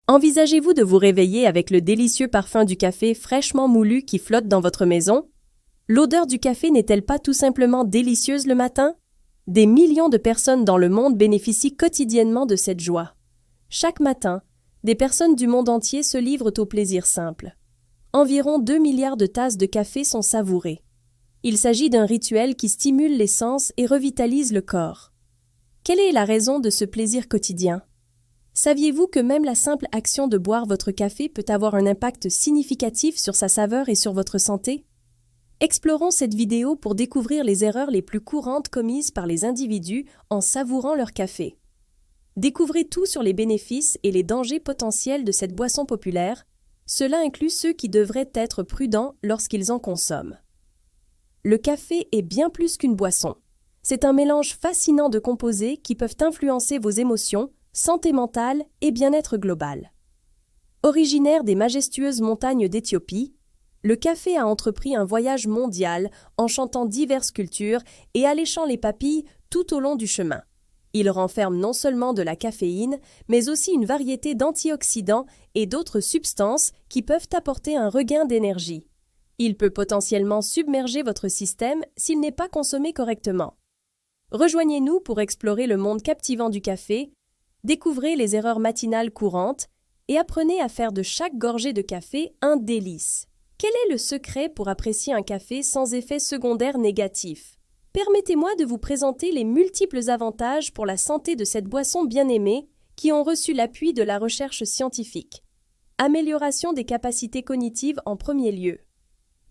Envisagez-vous de vous réveiller avec le délicieux parfum du café fraîchement moulu qui flotte dans votre maison? L'odeur du café n'est-elle pas tout simplement délicieuse le matin? Des millions de personnes dans le monde bénéficient quotidiennement de cette joie. Chaque matin, des personnes du monde entier se livrent au plaisir simple. Environ 2 milliards de tasses de café sont savourées. Il s'agit d'un rituel qui stimule les sens et revitalise le corps. Quelle est la raison de ce plaisir quotidien? Saviez-vous que même la simple action de boire votre café peut avoir un impact significatif sur sa saveur et sur votre santé? Explorons cette vidéo pour découvrir les erreurs les plus courantes commises par les individus en savourant leur café. Découvrez tout sur les bénéfices et les dangers potentiels de cette boisson populaire. Cela inclut ceux qui devraient être prudents lorsqu'ils en consomment. Le café est bien plus qu'une boisson. C'est un mélange fascinant de composés qui peuvent influencer vos émotions, santé mentale et bien-être global. Originaire des majestueuses montagnes d'Éthiopie, le café a entrepris un voyage mondial en chantant diverses cultures et alléchant les papilles tout au long du chemin. Il renferme non seulement de la caféine, mais aussi une variété d'antioxydants et d'autres substances qui peuvent apporter un regain d'énergie. Il peut potentiellement submerger votre système s'il n'est pas consommé correctement. Rejoignez-nous pour explorer le monde captivant du café, découvrez les erreurs matinales courantes et apprenez à faire de chaque gorgée de café un délice. Quel est le secret pour apprécier un café sans effet secondaire négatif? Permettez-moi de vous présenter les multiples avantages pour la santé de cette boisson bien-aimée qui ont reçu l'appui de la recherche scientifique. Amélioration des capacités cognitives en premier lieu.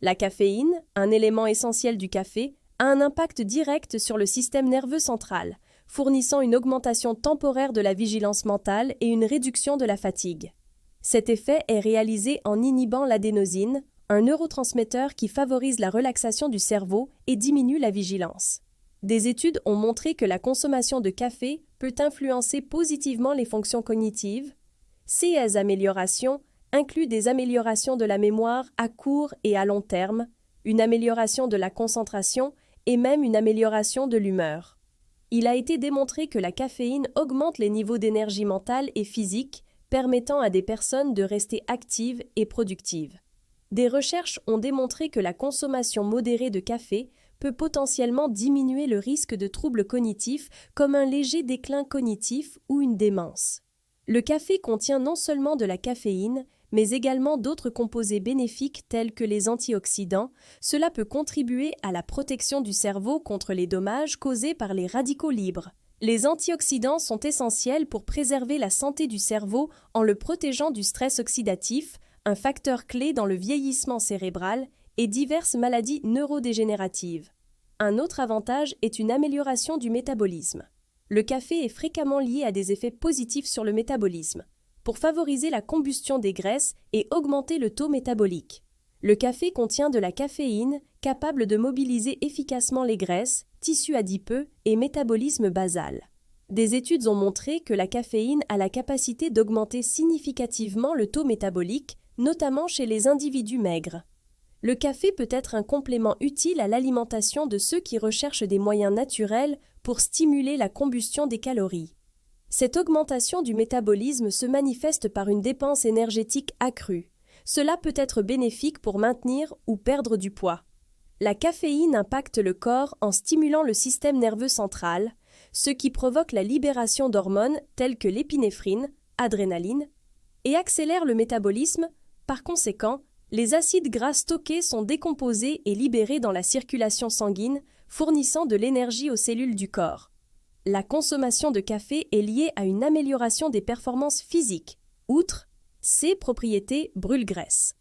La caféine, un élément essentiel du café, a un impact direct sur le système nerveux central, fournissant une augmentation temporaire de la vigilance mentale et une réduction de la fatigue. Cet effet est réalisé en inhibant l'adénosine, un neurotransmetteur qui favorise la relaxation du cerveau et diminue la vigilance. Des études ont montré que la consommation de café peut influencer positivement les fonctions cognitives. Ces améliorations incluent des améliorations de la mémoire à court et à long terme, une amélioration de la concentration et même une amélioration de l'humeur. Il a été démontré que la caféine augmente les niveaux d'énergie mentale et physique, permettant à des personnes de rester actives et productives. Des recherches ont démontré que la consommation modérée de café peut potentiellement diminuer le risque de troubles cognitifs comme un léger déclin cognitif ou une démence. Le café contient non seulement de la caféine, mais également d'autres composés bénéfiques tels que les antioxydants. Cela peut contribuer à la protection du cerveau contre les dommages causés par les radicaux libres. Les antioxydants sont essentiels pour préserver la santé du cerveau en le protégeant du stress oxydatif, un facteur clé dans le vieillissement cérébral et diverses maladies neurodégénératives. Un autre avantage est une amélioration du métabolisme. Le café est fréquemment lié à des effets positifs sur le métabolisme, pour favoriser la combustion des graisses et augmenter le taux métabolique. Le café contient de la caféine capable de mobiliser efficacement les graisses, tissus adipeux et métabolisme basal. Des études ont montré que la caféine a la capacité d'augmenter significativement le taux métabolique, notamment chez les individus maigres. Le café peut être un complément utile à l'alimentation de ceux qui recherchent des moyens naturels pour stimuler la combustion des calories. Cette augmentation du métabolisme se manifeste par une dépense énergétique accrue. Cela peut être bénéfique pour maintenir ou perdre du poids. La caféine impacte le corps en stimulant le système nerveux central, ce qui provoque la libération d'hormones telles que l'épinéphrine, adrénaline, et accélère le métabolisme. Par conséquent, les acides gras stockés sont décomposés et libérés dans la circulation sanguine, fournissant de l'énergie aux cellules du corps. La consommation de café est liée à une amélioration des performances physiques, outre ses propriétés brûle-graisse.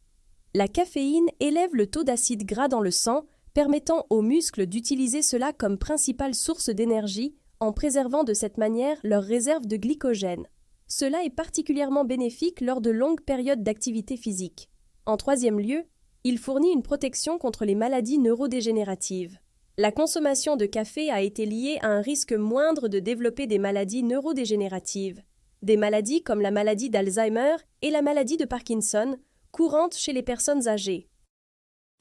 La caféine élève le taux d'acide gras dans le sang, permettant aux muscles d'utiliser cela comme principale source d'énergie en préservant de cette manière leurs réserves de glycogène. Cela est particulièrement bénéfique lors de longues périodes d'activité physique. En troisième lieu, il fournit une protection contre les maladies neurodégénératives. La consommation de café a été liée à un risque moindre de développer des maladies neurodégénératives. Des maladies comme la maladie d'Alzheimer et la maladie de Parkinson, courantes chez les personnes âgées.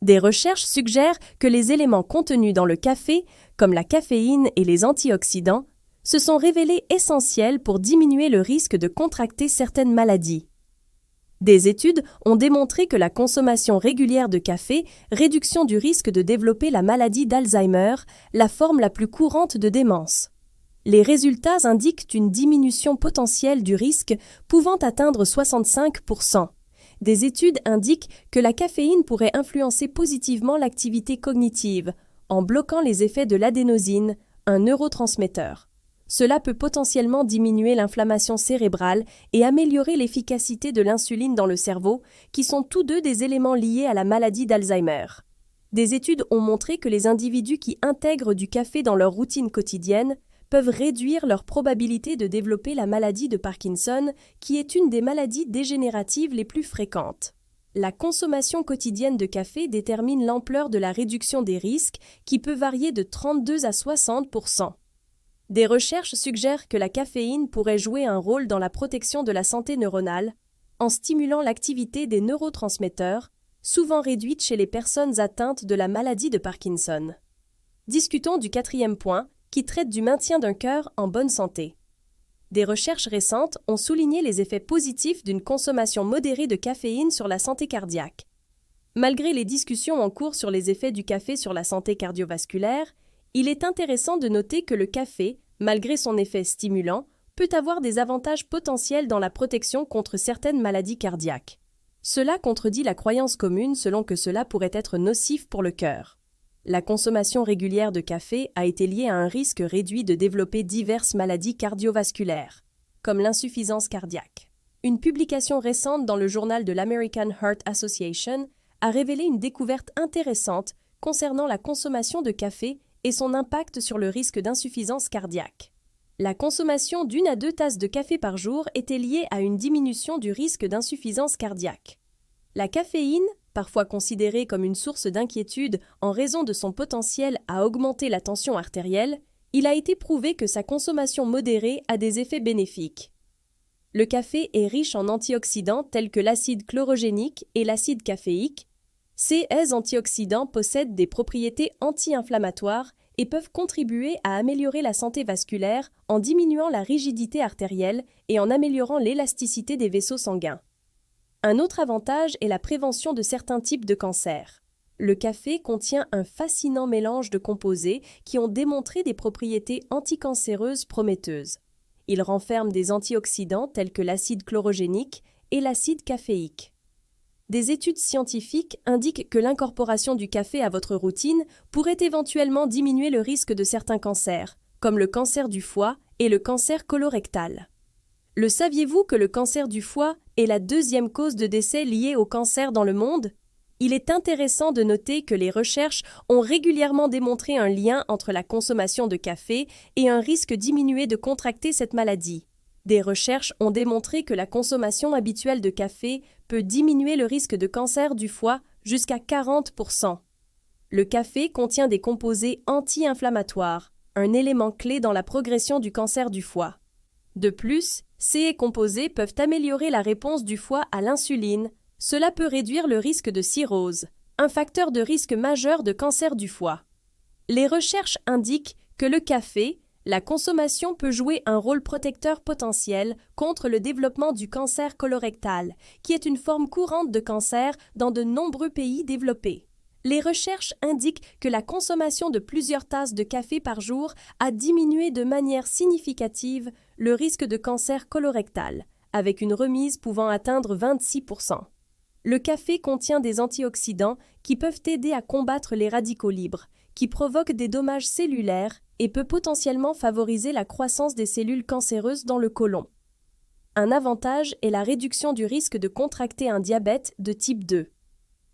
Des recherches suggèrent que les éléments contenus dans le café, comme la caféine et les antioxydants, se sont révélés essentiels pour diminuer le risque de contracter certaines maladies. Des études ont démontré que la consommation régulière de café, réduction du risque de développer la maladie d'Alzheimer, la forme la plus courante de démence. Les résultats indiquent une diminution potentielle du risque pouvant atteindre 65%. Des études indiquent que la caféine pourrait influencer positivement l'activité cognitive, en bloquant les effets de l'adénosine, un neurotransmetteur. Cela peut potentiellement diminuer l'inflammation cérébrale et améliorer l'efficacité de l'insuline dans le cerveau, qui sont tous deux des éléments liés à la maladie d'Alzheimer. Des études ont montré que les individus qui intègrent du café dans leur routine quotidienne peuvent réduire leur probabilité de développer la maladie de Parkinson, qui est une des maladies dégénératives les plus fréquentes. La consommation quotidienne de café détermine l'ampleur de la réduction des risques, qui peut varier de 32 à 60%. Des recherches suggèrent que la caféine pourrait jouer un rôle dans la protection de la santé neuronale, en stimulant l'activité des neurotransmetteurs, souvent réduite chez les personnes atteintes de la maladie de Parkinson. Discutons du 4e point, qui traite du maintien d'un cœur en bonne santé. Des recherches récentes ont souligné les effets positifs d'une consommation modérée de caféine sur la santé cardiaque. Malgré les discussions en cours sur les effets du café sur la santé cardiovasculaire, il est intéressant de noter que le café, malgré son effet stimulant, peut avoir des avantages potentiels dans la protection contre certaines maladies cardiaques. Cela contredit la croyance commune selon que cela pourrait être nocif pour le cœur. La consommation régulière de café a été liée à un risque réduit de développer diverses maladies cardiovasculaires, comme l'insuffisance cardiaque. Une publication récente dans le journal de l'American Heart Association a révélé une découverte intéressante concernant la consommation de café et son impact sur le risque d'insuffisance cardiaque. La consommation d'1 à 2 tasses de café par jour était liée à une diminution du risque d'insuffisance cardiaque. La caféine, parfois considérée comme une source d'inquiétude en raison de son potentiel à augmenter la tension artérielle, il a été prouvé que sa consommation modérée a des effets bénéfiques. Le café est riche en antioxydants tels que l'acide chlorogénique et l'acide caféique. Ces antioxydants possèdent des propriétés anti-inflammatoires et peuvent contribuer à améliorer la santé vasculaire en diminuant la rigidité artérielle et en améliorant l'élasticité des vaisseaux sanguins. Un autre avantage est la prévention de certains types de cancers. Le café contient un fascinant mélange de composés qui ont démontré des propriétés anticancéreuses prometteuses. Il renferme des antioxydants tels que l'acide chlorogénique et l'acide caféique. Des études scientifiques indiquent que l'incorporation du café à votre routine pourrait éventuellement diminuer le risque de certains cancers, comme le cancer du foie et le cancer colorectal. Le saviez-vous que le cancer du foie est la 2e cause de décès liée au cancer dans le monde? Il est intéressant de noter que les recherches ont régulièrement démontré un lien entre la consommation de café et un risque diminué de contracter cette maladie. Des recherches ont démontré que la consommation habituelle de café peut diminuer le risque de cancer du foie jusqu'à 40%. Le café contient des composés anti-inflammatoires, un élément clé dans la progression du cancer du foie. De plus, ces composés peuvent améliorer la réponse du foie à l'insuline. Cela peut réduire le risque de cirrhose, un facteur de risque majeur de cancer du foie. Les recherches indiquent que le café, la consommation peut jouer un rôle protecteur potentiel contre le développement du cancer colorectal, qui est une forme courante de cancer dans de nombreux pays développés. Les recherches indiquent que la consommation de plusieurs tasses de café par jour a diminué de manière significative le risque de cancer colorectal, avec une remise pouvant atteindre 26%. Le café contient des antioxydants qui peuvent aider à combattre les radicaux libres, qui provoquent des dommages cellulaires et peut potentiellement favoriser la croissance des cellules cancéreuses dans le côlon. Un avantage est la réduction du risque de contracter un diabète de type 2.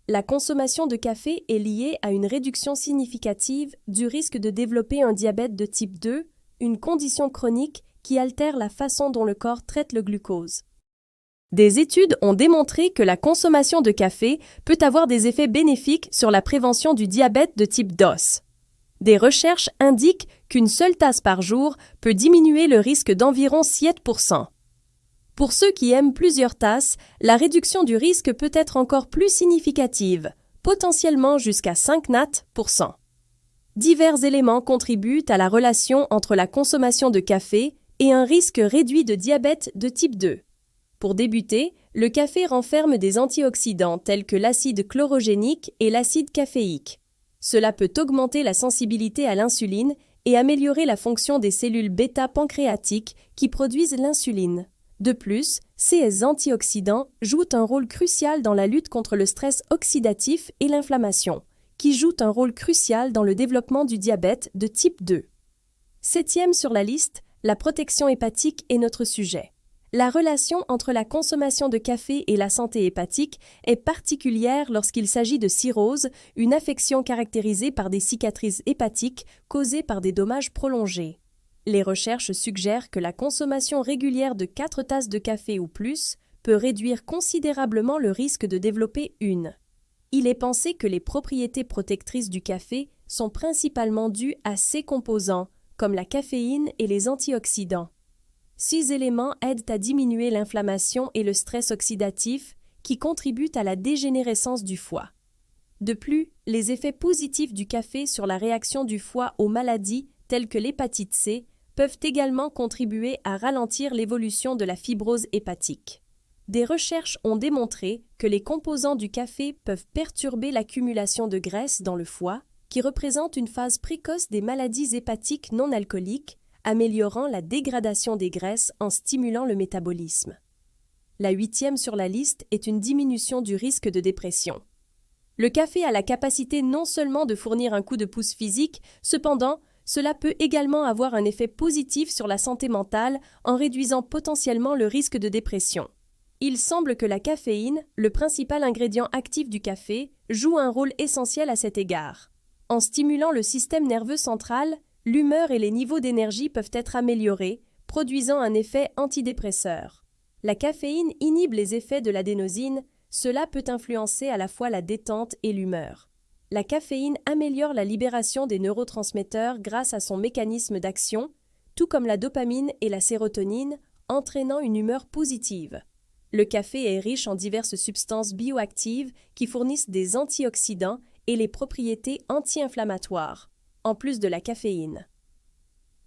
La consommation de café est liée à une réduction significative du risque de développer un diabète de type 2, une condition chronique qui altère la façon dont le corps traite le glucose. Des études ont démontré que la consommation de café peut avoir des effets bénéfiques sur la prévention du diabète de type 2. Des recherches indiquent qu'une seule tasse par jour peut diminuer le risque d'environ 7%. Pour ceux qui aiment plusieurs tasses, la réduction du risque peut être encore plus significative, potentiellement jusqu'à 5%. Divers éléments contribuent à la relation entre la consommation de café et un risque réduit de diabète de type 2. Pour débuter, Le café renferme des antioxydants tels que l'acide chlorogénique et l'acide caféique. Cela peut augmenter la sensibilité à l'insuline et améliorer la fonction des cellules bêta-pancréatiques qui produisent l'insuline. De plus, ces antioxydants jouent un rôle crucial dans la lutte contre le stress oxydatif et l'inflammation, qui jouent un rôle crucial dans le développement du diabète de type 2. Septième sur la liste, la protection hépatique est notre sujet. La relation entre la consommation de café et la santé hépatique est particulière lorsqu'il s'agit de cirrhose, une affection caractérisée par des cicatrices hépatiques causées par des dommages prolongés. Les recherches suggèrent que la consommation régulière de 4 tasses de café ou plus peut réduire considérablement le risque de développer une. Il est pensé que les propriétés protectrices du café sont principalement dues à ses composants, comme la caféine et les antioxydants. 6 éléments aident à diminuer l'inflammation et le stress oxydatif qui contribuent à la dégénérescence du foie. De plus, les effets positifs du café sur la réaction du foie aux maladies telles que l'hépatite C peuvent également contribuer à ralentir l'évolution de la fibrose hépatique. Des recherches ont démontré que les composants du café peuvent perturber l'accumulation de graisse dans le foie, qui représente une phase précoce des maladies hépatiques non alcooliques, améliorant la dégradation des graisses en stimulant le métabolisme. La 8e sur la liste est une diminution du risque de dépression. Le café a la capacité non seulement de fournir un coup de pouce physique, cependant, cela peut également avoir un effet positif sur la santé mentale en réduisant potentiellement le risque de dépression. Il semble que la caféine, le principal ingrédient actif du café, joue un rôle essentiel à cet égard. En stimulant le système nerveux central, l'humeur et les niveaux d'énergie peuvent être améliorés, produisant un effet antidépresseur. La caféine inhibe les effets de l'adénosine, cela peut influencer à la fois la détente et l'humeur. La caféine améliore la libération des neurotransmetteurs grâce à son mécanisme d'action, tout comme la dopamine et la sérotonine, entraînant une humeur positive. Le café est riche en diverses substances bioactives qui fournissent des antioxydants et les propriétés anti-inflammatoires, en plus de la caféine.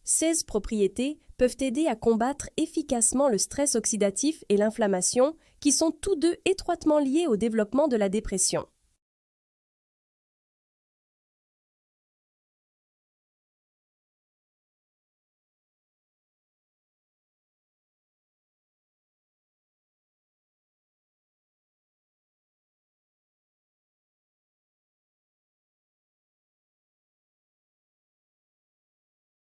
16 propriétés peuvent aider à combattre efficacement le stress oxydatif et l'inflammation, qui sont tous deux étroitement liés au développement de la dépression.